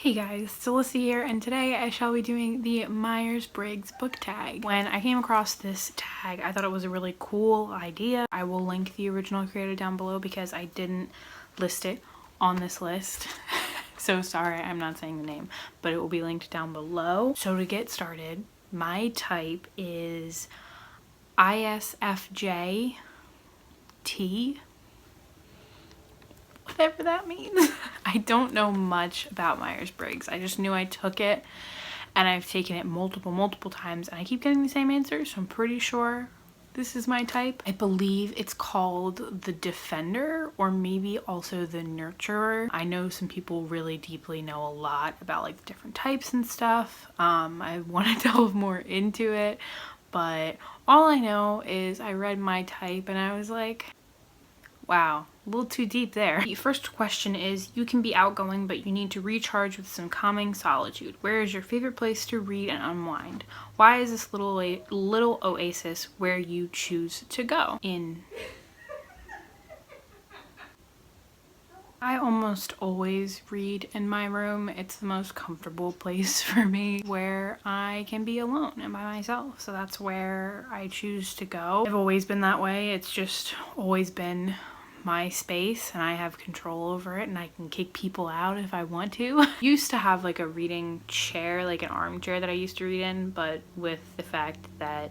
Hey guys, it's Alyssa here, and today I shall be doing the Myers-Briggs book tag. When I came across this tag, I thought it was a really cool idea. I will link the original creator down below because I didn't list it on this list. So sorry, I'm not saying the name, but it will be linked down below. So to get started, my type is ISFJ T. Whatever that means. I don't know much about Myers-Briggs. I just knew I took it and I've taken it multiple times and I keep getting the same answer, so I'm pretty sure this is my type. I believe it's called the Defender or maybe also the Nurturer. I know some people really deeply know a lot about like the different types and stuff. I want to delve more into it, but all I know is I read my type and I was like, wow, a little too deep there. The first question is, you can be outgoing, but you need to recharge with some calming solitude. Where is your favorite place to read and unwind? Why is this little oasis where you choose to go? I almost always read in my room. It's the most comfortable place for me where I can be alone and by myself. So that's where I choose to go. I've always been that way. It's just always been my space and I have control over it and I can kick people out if I want to. Used to have like a reading chair, like an armchair that I used to read in, but with the fact that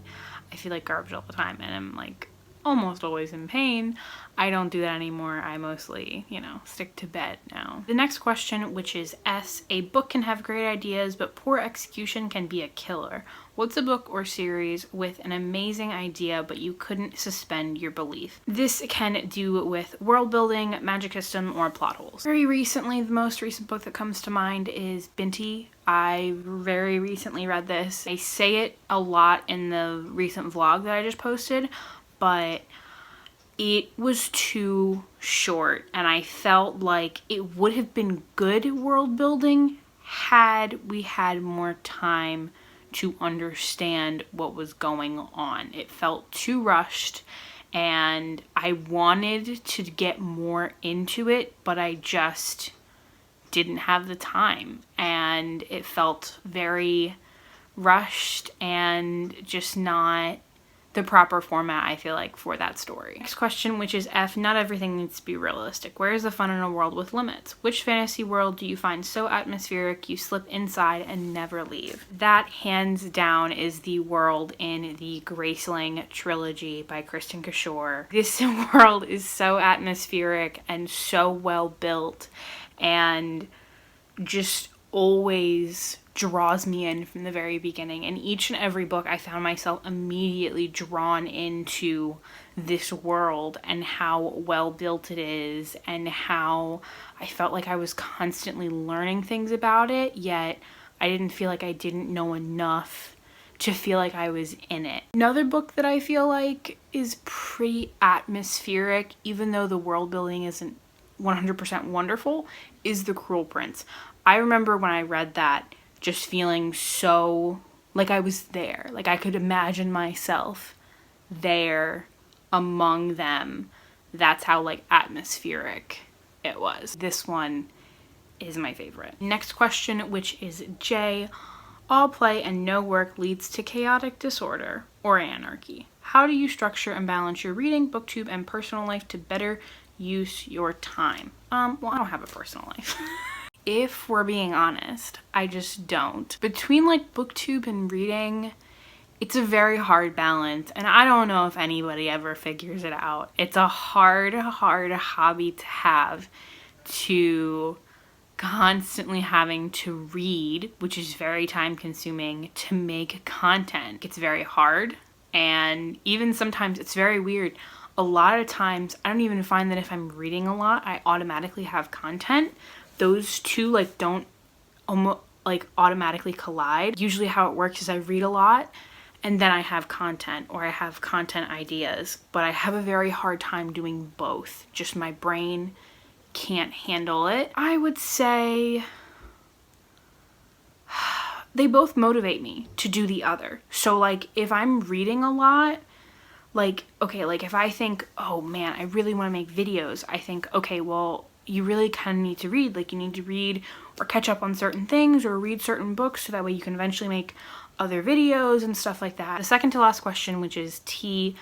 I feel like garbage all the time and I'm like almost always in pain, I don't do that anymore. I mostly, stick to bed now. The next question, which is S, a book can have great ideas, but poor execution can be a killer. What's a book or series with an amazing idea, but you couldn't suspend your belief? This can do with world building, magic system, or plot holes. Very recently, the most recent book that comes to mind is Binti. I very recently read this. I say it a lot in the recent vlog that I just posted, but it was too short and I felt like it would have been good world building had we had more time to understand what was going on. It felt too rushed and I wanted to get more into it, but I just didn't have the time and it felt very rushed and just not the proper format, I feel like, for that story. Next question, which is F, not everything needs to be realistic. Where is the fun in a world with limits? Which fantasy world do you find so atmospheric you slip inside and never leave? That, hands down, is the world in the Graceling trilogy by Kristen Kishore. This world is so atmospheric and so well built and just always draws me in from the very beginning. In each and every book, I found myself immediately drawn into this world and how well built it is and how I felt like I was constantly learning things about it, yet I didn't feel like I didn't know enough to feel like I was in it. Another book that I feel like is pretty atmospheric, even though the world building isn't 100% wonderful, is The Cruel Prince. I remember when I read that just feeling so like I was there, like I could imagine myself there among them. That's how like atmospheric it was. This one is my favorite. Next question, which is J, all play and no work leads to chaotic disorder or anarchy. How do you structure and balance your reading, booktube, and personal life to better use your time? Well, I don't have a personal life. If we're being honest, I just don't. Between like booktube and reading, it's a very hard balance and I don't know if anybody ever figures it out. It's a hard hobby to have, to constantly having to read, which is very time consuming, to make content. It's very hard and even sometimes it's very weird. A lot of times I don't even find that if I'm reading a lot, I automatically have content. Those two like don't almost like automatically collide. Usually how it works is I read a lot and then I have content or I have content ideas, but I have a very hard time doing both. Just my brain can't handle it. I would say they both motivate me to do the other. So like if I'm reading a lot, like, okay, like if I think, oh man, I really want to make videos, I think, okay, well, you really kind of need to read. Like, you need to read or catch up on certain things or read certain books so that way you can eventually make other videos and stuff like that. The second to last question, which is T,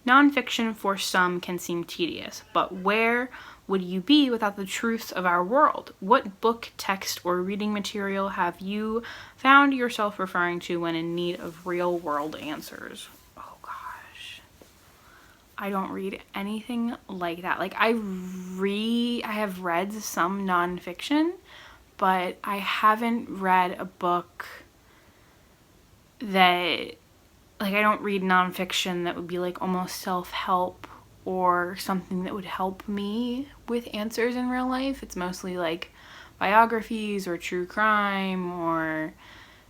nonfiction for some can seem tedious, but where would you be without the truths of our world? What book, text, or reading material have you found yourself referring to when in need of real world answers? Oh gosh. I don't read anything like that. Like, I have read some nonfiction, but I haven't read a book that, like, I don't read nonfiction that would be like almost self-help or something that would help me with answers in real life. It's mostly like biographies or true crime or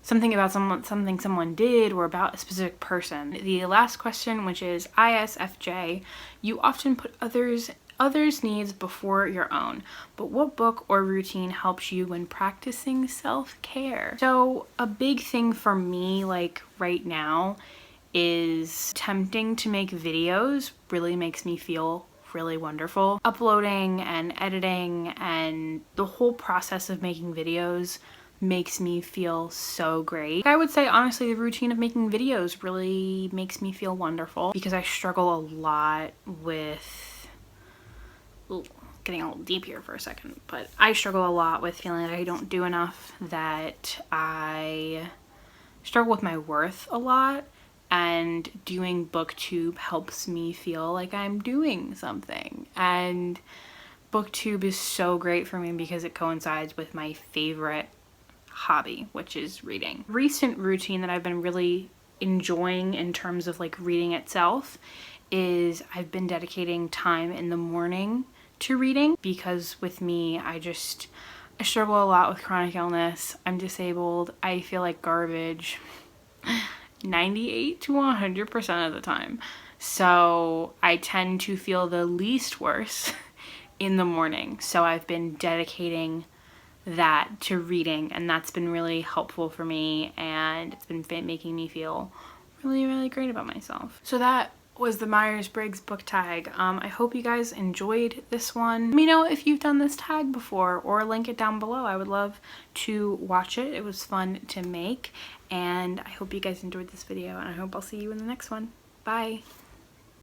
something about something someone did or about a specific person. The last question, which is ISFJ, you often put others' needs before your own, but what book or routine helps you when practicing self-care? So a big thing for me, like right now, is attempting to make videos really makes me feel really wonderful. Uploading and editing and the whole process of making videos makes me feel so great. I would say honestly the routine of making videos really makes me feel wonderful because I struggle a lot with, ooh, getting a little deep here for a second, but I struggle a lot with feeling that I don't do enough, that I struggle with my worth a lot, and doing booktube helps me feel like I'm doing something. And booktube is so great for me because it coincides with my favorite hobby, which is reading. Recent routine that I've been really enjoying in terms of like reading itself is I've been dedicating time in the morning to reading, because with me I struggle a lot with chronic illness. I'm disabled. I feel like garbage 98 to 100% of the time. So I tend to feel the least worse in the morning. So I've been dedicating that to reading, and that's been really helpful for me, and it's been making me feel really, really great about myself. So that was the Myers-Briggs book tag. I hope you guys enjoyed this one. Let me know if you've done this tag before, or link it down below. I would love to watch it. It was fun to make, and I hope you guys enjoyed this video, and I hope I'll see you in the next one. Bye.